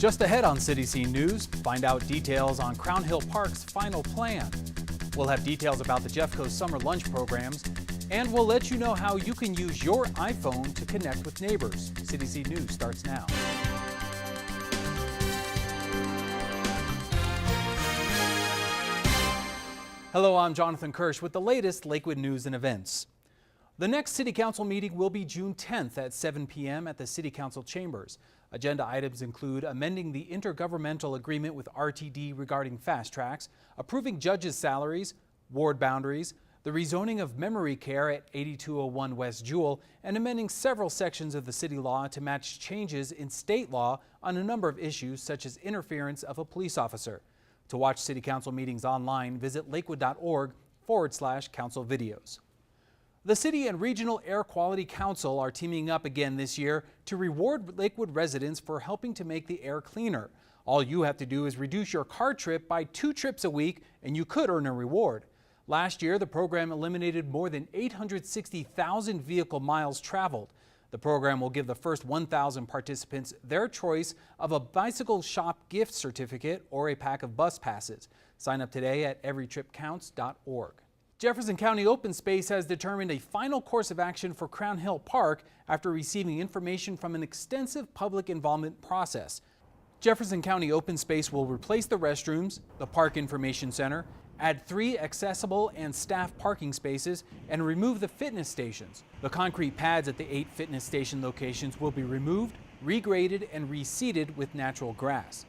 Just ahead on City Scene News, find out details on Crown Hill Park's final plan. We'll have details about the Jeffco Summer Lunch Programs, and we'll let you know how you can use your iPhone to connect with neighbors. City Scene News starts now. Hello, I'm Jonathan Kirsch with the latest Lakewood news and events. The next City Council meeting will be June 10th at 7 p.m. at the City Council chambers. Agenda items include amending the intergovernmental agreement with RTD regarding fast tracks, approving judges' salaries, ward boundaries, the rezoning of memory care at 8201 West Jewel, and amending several sections of the city law to match changes in state law on a number of issues such as interference of a police officer. To watch City Council meetings online, visit lakewood.org/council videos. The City and Regional Air Quality Council are teaming up again this year to reward Lakewood residents for helping to make the air cleaner. All you have to do is reduce your car trip by 2 trips a week and you could earn a reward. Last year, the program eliminated more than 860,000 vehicle miles traveled. The program will give the first 1,000 participants their choice of a bicycle shop gift certificate or a pack of bus passes. Sign up today at everytripcounts.org. Jefferson County Open Space has determined a final course of action for Crown Hill Park after receiving information from an extensive public involvement process. Jefferson County Open Space will replace the restrooms, the Park Information Center, add 3 accessible and staff parking spaces, and remove the fitness stations. The concrete pads at the 8 fitness station locations will be removed, regraded, and reseeded with natural grass.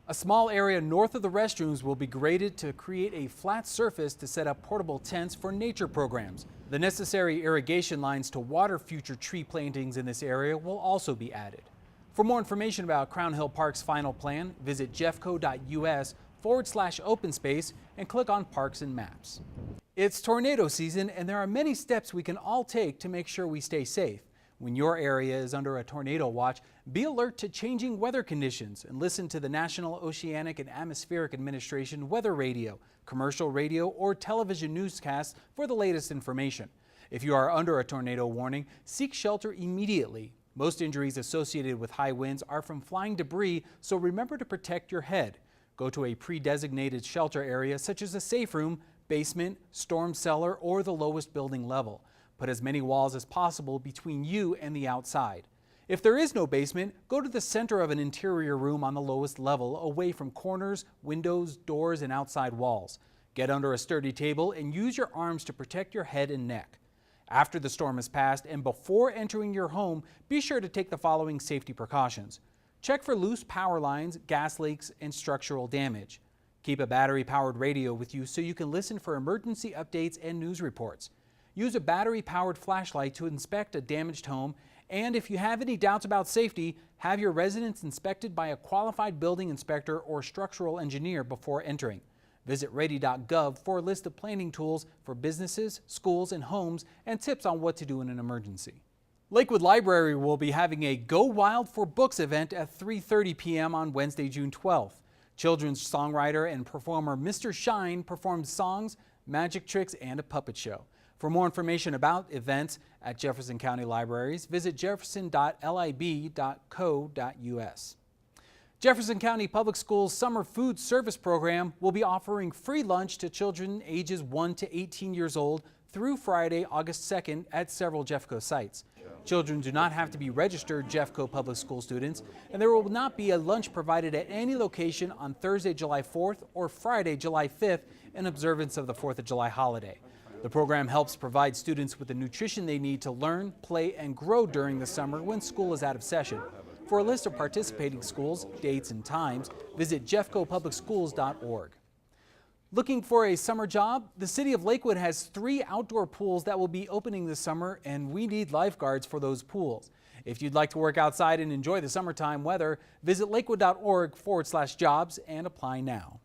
A small area north of the restrooms will be graded to create a flat surface to set up portable tents for nature programs. The necessary irrigation lines to water future tree plantings in this area will also be added. For more information about Crown Hill Park's final plan, visit jeffco.us/open space and click on Parks and Maps. It's tornado season and there are many steps we can all take to make sure we stay safe. When your area is under a tornado watch, be alert to changing weather conditions and listen to the National Oceanic and Atmospheric Administration weather radio, commercial radio, or television newscasts for the latest information. If you are under a tornado warning, seek shelter immediately. Most injuries associated with high winds are from flying debris, so remember to protect your head. Go to a pre-designated shelter area such as a safe room, basement, storm cellar, or the lowest building level. Put as many walls as possible between you and the outside. If there is no basement, go to the center of an interior room on the lowest level, away from corners, windows, doors, and outside walls. Get under a sturdy table and use your arms to protect your head and neck. After the storm has passed and before entering your home, be sure to take the following safety precautions. Check for loose power lines, gas leaks, and structural damage. Keep a battery-powered radio with you so you can listen for emergency updates and news reports. Use a battery-powered flashlight to inspect a damaged home, and if you have any doubts about safety, have your residence inspected by a qualified building inspector or structural engineer before entering. Visit ready.gov for a list of planning tools for businesses, schools, and homes and tips on what to do in an emergency. Lakewood Library will be having a Go Wild for Books event at 3:30 p.m. on Wednesday, June 12th. Children's songwriter and performer Mr. Shine performed songs, magic tricks, and a puppet show. For more information about events at Jefferson County Libraries, visit jefferson.lib.co.us. Jefferson County Public Schools Summer Food Service Program will be offering free lunch to children ages 1 to 18 years old through Friday, August 2nd at several Jeffco sites. Children do not have to be registered Jeffco Public School students, and there will not be a lunch provided at any location on Thursday, July 4th or Friday, July 5th in observance of the 4th of July holiday. The program helps provide students with the nutrition they need to learn, play, and grow during the summer when school is out of session. For a list of participating schools, dates, and times, visit jeffcopublicschools.org. Looking for a summer job? The City of Lakewood has 3 outdoor pools that will be opening this summer, and we need lifeguards for those pools. If you'd like to work outside and enjoy the summertime weather, visit lakewood.org/jobs and apply now.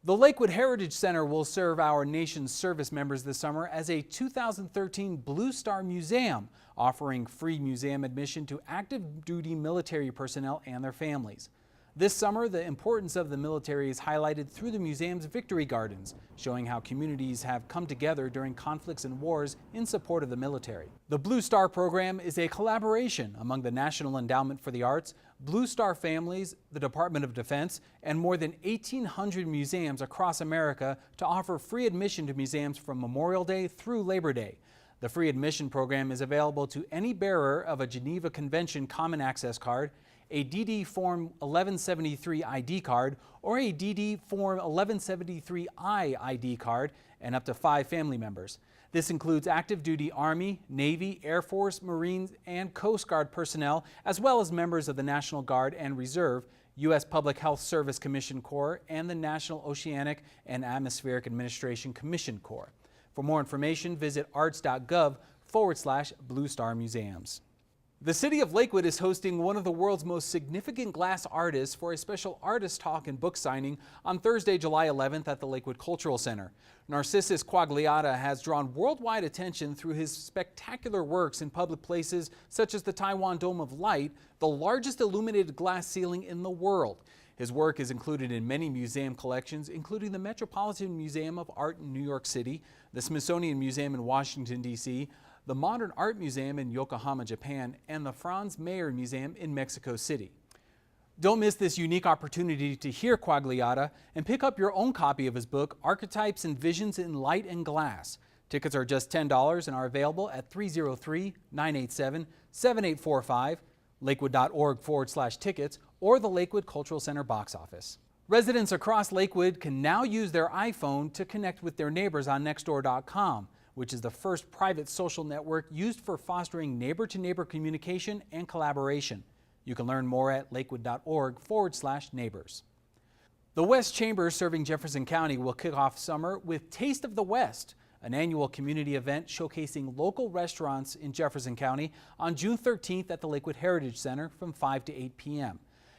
The Lakewood Heritage Center will serve our nation's service members this summer as a 2013 Blue Star Museum, offering free museum admission to active duty military personnel and their families. This summer, the importance of the military is highlighted through the museum's Victory Gardens, showing how communities have come together during conflicts and wars in support of the military. The Blue Star program is a collaboration among the National Endowment for the Arts, Blue Star Families, the Department of Defense, and more than 1,800 museums across America to offer free admission to museums from Memorial Day through Labor Day. The free admission program is available to any bearer of a Geneva Convention Common Access Card, a DD Form 1173 ID card, or a DD Form 1173I ID card, and up to 5 family members. This includes active duty Army, Navy, Air Force, Marines, and Coast Guard personnel, as well as members of the National Guard and Reserve, U.S. Public Health Service Commission Corps, and the National Oceanic and Atmospheric Administration Commission Corps. For more information, visit arts.gov/Blue Star Museums. The city of Lakewood is hosting one of the world's most significant glass artists for a special artist talk and book signing on Thursday, July 11th at the Lakewood Cultural Center. Narcissus Quagliata has drawn worldwide attention through his spectacular works in public places such as the Taiwan Dome of Light, the largest illuminated glass ceiling in the world. His work is included in many museum collections, including the Metropolitan Museum of Art in New York City, the Smithsonian Museum in Washington, D.C., the Modern Art Museum in Yokohama, Japan, and the Franz Mayer Museum in Mexico City. Don't miss this unique opportunity to hear Quagliata and pick up your own copy of his book, Archetypes and Visions in Light and Glass. Tickets are just $10 and are available at 303-987-7845, lakewood.org/tickets, or the Lakewood Cultural Center box office. Residents across Lakewood can now use their iPhone to connect with their neighbors on Nextdoor.com, which is the first private social network used for fostering neighbor-to-neighbor communication and collaboration. You can learn more at lakewood.org/neighbors. The West Chamber, serving Jefferson County, will kick off summer with Taste of the West, an annual community event showcasing local restaurants in Jefferson County on June 13th at the Lakewood Heritage Center from 5 to 8 p.m.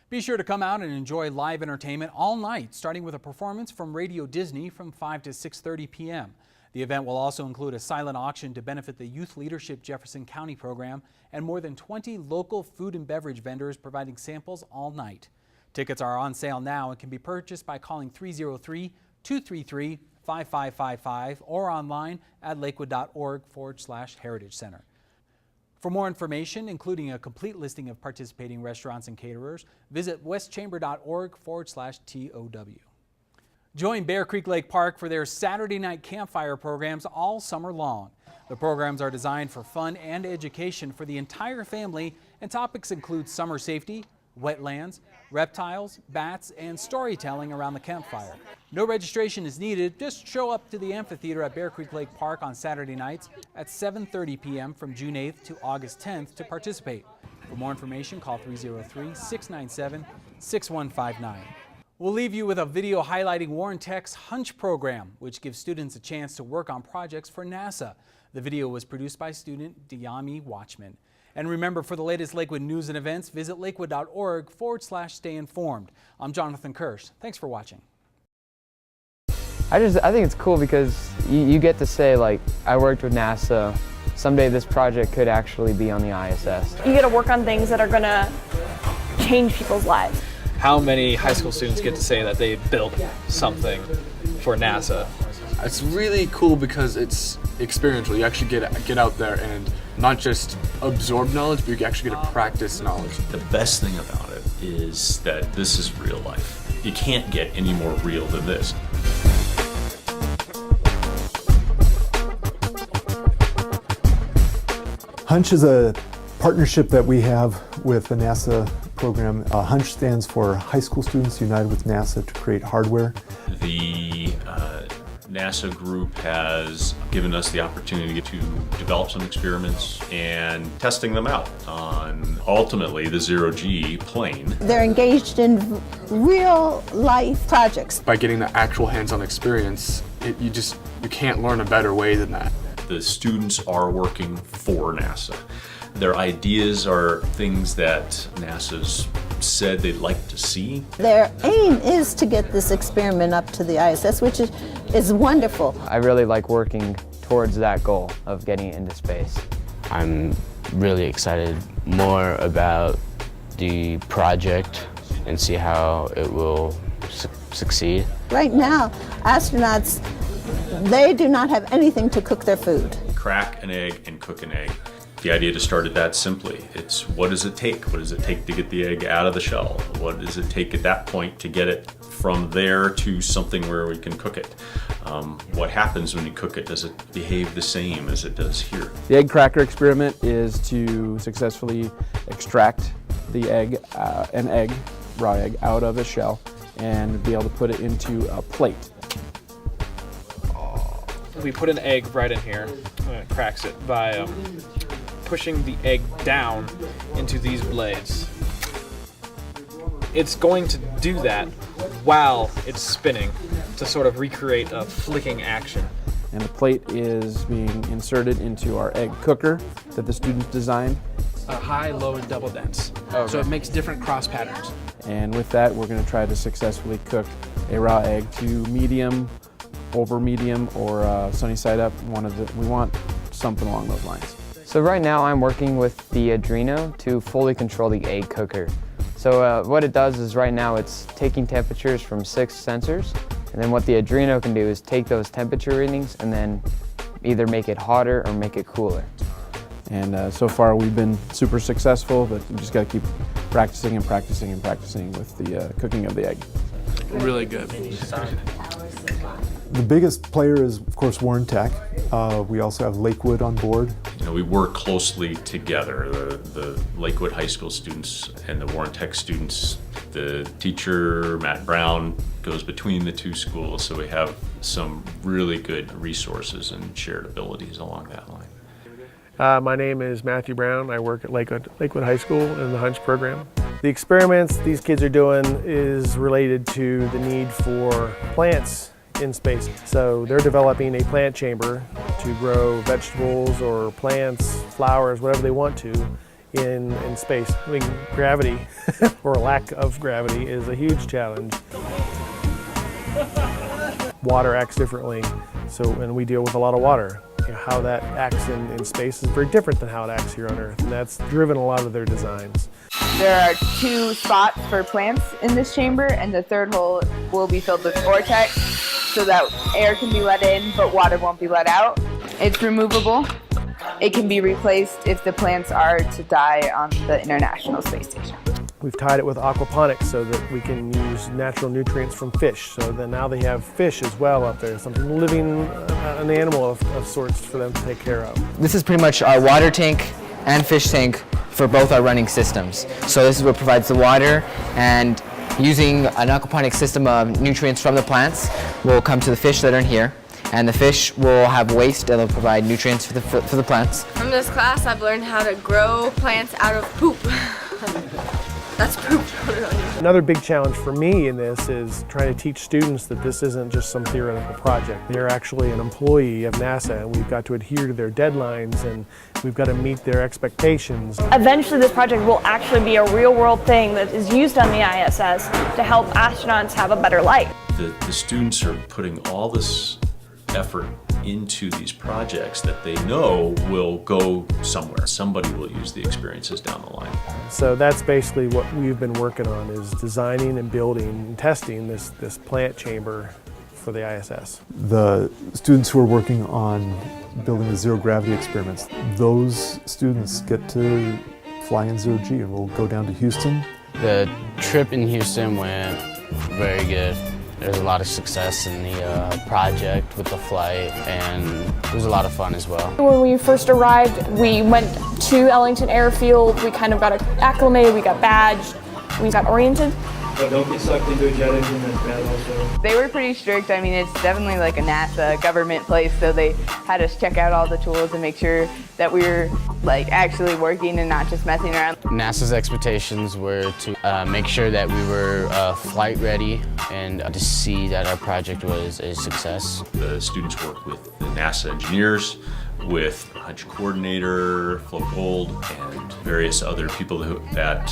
Be sure to come out and enjoy live entertainment all night, starting with a performance from Radio Disney from 5 to 6:30 p.m. The event will also include a silent auction to benefit the Youth Leadership Jefferson County program and more than 20 local food and beverage vendors providing samples all night. Tickets are on sale now and can be purchased by calling 303-233-5555 or online at lakewood.org/heritage center. For more information, including a complete listing of participating restaurants and caterers, visit westchamber.org/TOW. Join Bear Creek Lake Park for their Saturday night campfire programs all summer long. The programs are designed for fun and education for the entire family, and topics include summer safety, wetlands, reptiles, bats, and storytelling around the campfire. No registration is needed. Just show up to the amphitheater at Bear Creek Lake Park on Saturday nights at 7:30 p.m. from June 8th to August 10th to participate. For more information, call 303-697-6159. We'll leave you with a video highlighting Warren Tech's HUNCH program, which gives students a chance to work on projects for NASA. The video was produced by student Diami Watchman. And remember, for the latest Lakewood news and events, visit lakewood.org/stay informed. I'm Jonathan Kirsch. Thanks for watching. I think it's cool because you get to say, like, I worked with NASA. Someday this project could actually be on the ISS. You get to work on things that are going to change people's lives. How many high school students get to say that they built something for NASA? It's really cool because it's experiential. You actually get out there and not just absorb knowledge, but you actually get to practice knowledge. The best thing about it is that this is real life. You can't get any more real than this. HUNCH is a partnership that we have with the NASA program. HUNCH stands for High School Students United with NASA to create hardware. The NASA group has given us the opportunity to develop some experiments and testing them out on ultimately the zero-G plane. They're engaged in real life projects. By getting the actual hands-on experience, you can't learn a better way than that. The students are working for NASA. Their ideas are things that NASA's said they'd like to see. Their aim is to get this experiment up to the ISS, which is wonderful. I really like working towards that goal of getting into space. I'm really excited more about the project and see how it will succeed. Right now, astronauts, they do not have anything to cook their food. Crack an egg and cook an egg. The idea to start it that simply. It's what does it take? What does it take to get the egg out of the shell? What does it take at that point to get it from there to something where we can cook it? What happens when you cook it? Does it behave the same as it does here? The egg cracker experiment is to successfully extract the egg, raw egg, out of a shell and be able to put it into a plate. We put an egg right in here, and it cracks it by pushing the egg down into these blades. It's going to do that while it's spinning to sort of recreate a flicking action. And the plate is being inserted into our egg cooker that the students designed. High, low, and double dense. Okay. So it makes different cross patterns. And with that, we're going to try to successfully cook a raw egg to medium, over medium, or sunny side up. We want something along those lines. So right now I'm working with the Arduino to fully control the egg cooker. So what it does is right now it's taking temperatures from 6 sensors, and then what the Arduino can do is take those temperature readings and then either make it hotter or make it cooler. And so far we've been super successful, but we just got to keep practicing and practicing and practicing with the cooking of the egg. Really good. The biggest player is, of course, Warren Tech. We also have Lakewood on board. You know, we work closely together, the Lakewood High School students and the Warren Tech students. The teacher, Matt Brown, goes between the two schools, so we have some really good resources and shared abilities along that line. My name is Matthew Brown. I work at Lakewood High School in the HUNCH program. The experiments these kids are doing is related to the need for plants in space. So they're developing a plant chamber to grow vegetables or plants, flowers, whatever they want to in space. I mean, gravity or lack of gravity is a huge challenge. Water acts differently, and we deal with a lot of water. You know, how that acts in space is very different than how it acts here on Earth, and that's driven a lot of their designs. There are 2 spots for plants in this chamber, and the third hole will be filled with vortex so that air can be let in, but water won't be let out. It's removable. It can be replaced if the plants are to die on the International Space Station. We've tied it with aquaponics so that we can use natural nutrients from fish. So then now they have fish as well up there, something living, an animal of sorts for them to take care of. This is pretty much our water tank and fish tank for both our running systems. So this is what provides the water, and using an aquaponic system of nutrients from the plants will come to the fish that are in here, and the fish will have waste that will provide nutrients for the plants. From this class, I've learned how to grow plants out of poop. That's poop. Another big challenge for me in this is trying to teach students that this isn't just some theoretical project. They're actually an employee of NASA, and we've got to adhere to their deadlines, and we've got to meet their expectations. Eventually this project will actually be a real-world thing that is used on the ISS to help astronauts have a better life. The students are putting all this effort into these projects that they know will go somewhere. Somebody will use the experiences down the line. So that's basically what we've been working on, is designing and building and testing this plant chamber for the ISS. The students who are working on building the zero gravity experiments, those students get to fly in zero G, and we'll go down to Houston. The trip in Houston went very good. There's a lot of success in the project with the flight, and it was a lot of fun as well. When we first arrived, we went to Ellington Airfield. We kind of got acclimated, we got badged, we got oriented. But don't get sucked into a jet engine, that's bad also. They were pretty strict. I mean, it's definitely like a NASA government place, so they had us check out all the tools and make sure that we were like actually working and not just messing around. NASA's expectations were to make sure that we were flight ready and to see that our project was a success. The students work with the NASA engineers, with HUNCH coordinator, Flo Gold, and various other people that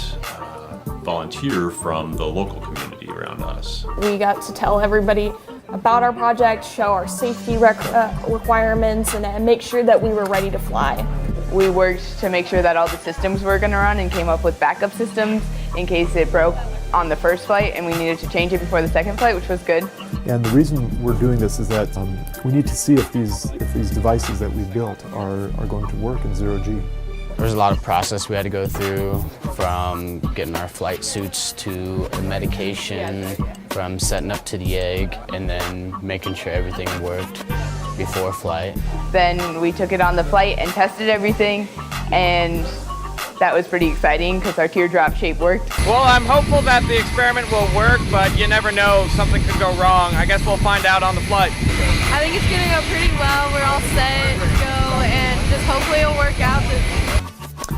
volunteer from the local community around us. We got to tell everybody about our project, show our safety requirements, and make sure that we were ready to fly. We worked to make sure that all the systems were going to run and came up with backup systems in case it broke on the first flight and we needed to change it before the second flight, which was good. And the reason we're doing this is that we need to see if these devices that we've built are going to work in zero G. There was a lot of process we had to go through, from getting our flight suits to the medication, from setting up to the egg, and then making sure everything worked before flight. Then we took it on the flight and tested everything, and that was pretty exciting because our teardrop shape worked. Well, I'm hopeful that the experiment will work, but you never know, something could go wrong. I guess we'll find out on the flight. I think it's gonna go pretty well. We're all set to go, and just hopefully it'll work out.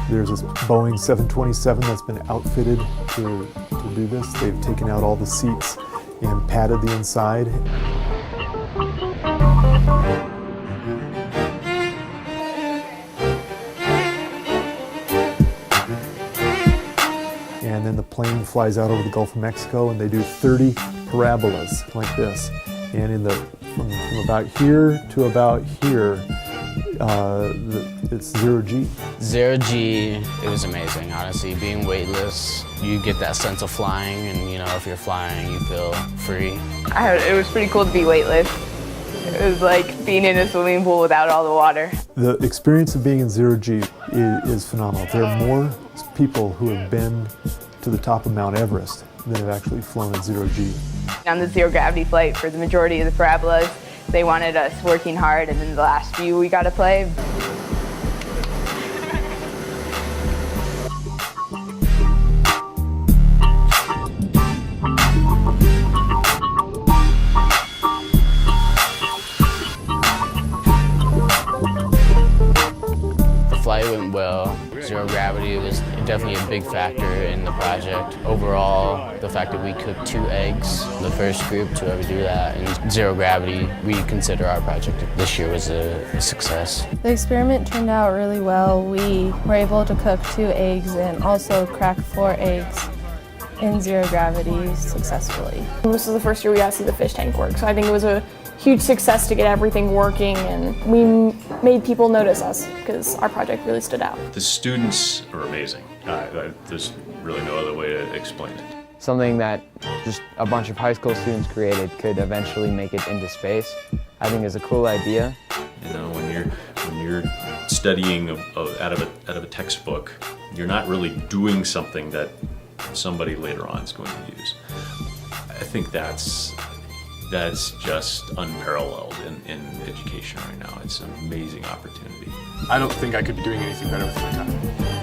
There's this Boeing 727 that's been outfitted to do this. They've taken out all the seats and padded the inside. And then the plane flies out over the Gulf of Mexico, and they do 30 parabolas like this. And from about here to about here, it's 0G. 0G, it was amazing, honestly. Being weightless, you get that sense of flying, and you know, if you're flying, you feel free. It was pretty cool to be weightless. It was like being in a swimming pool without all the water. The experience of being in 0G is phenomenal. There are more people who have been to the top of Mount Everest than have actually flown in 0G. On the zero gravity flight, for the majority of the parabolas, they wanted us working hard, and then the last few we got to play. The flight went well. Zero gravity was definitely a big factor in the project. Overall, the fact that we cooked 2 eggs, the first group to ever do that, and zero gravity, we consider our project this year was a success. The experiment turned out really well. We were able to cook 2 eggs and also crack 4 eggs in zero gravity successfully. This is the first year we got to see the fish tank work, so I think it was a huge success to get everything working, and we made people notice us because our project really stood out. The students are amazing. There's really no other way to explain it. Something that just a bunch of high school students created could eventually make it into space, I think is a cool idea. You know, when you're studying out of a textbook, you're not really doing something that somebody later on is going to use. I think that's just unparalleled in education right now. It's an amazing opportunity. I don't think I could be doing anything better with my time.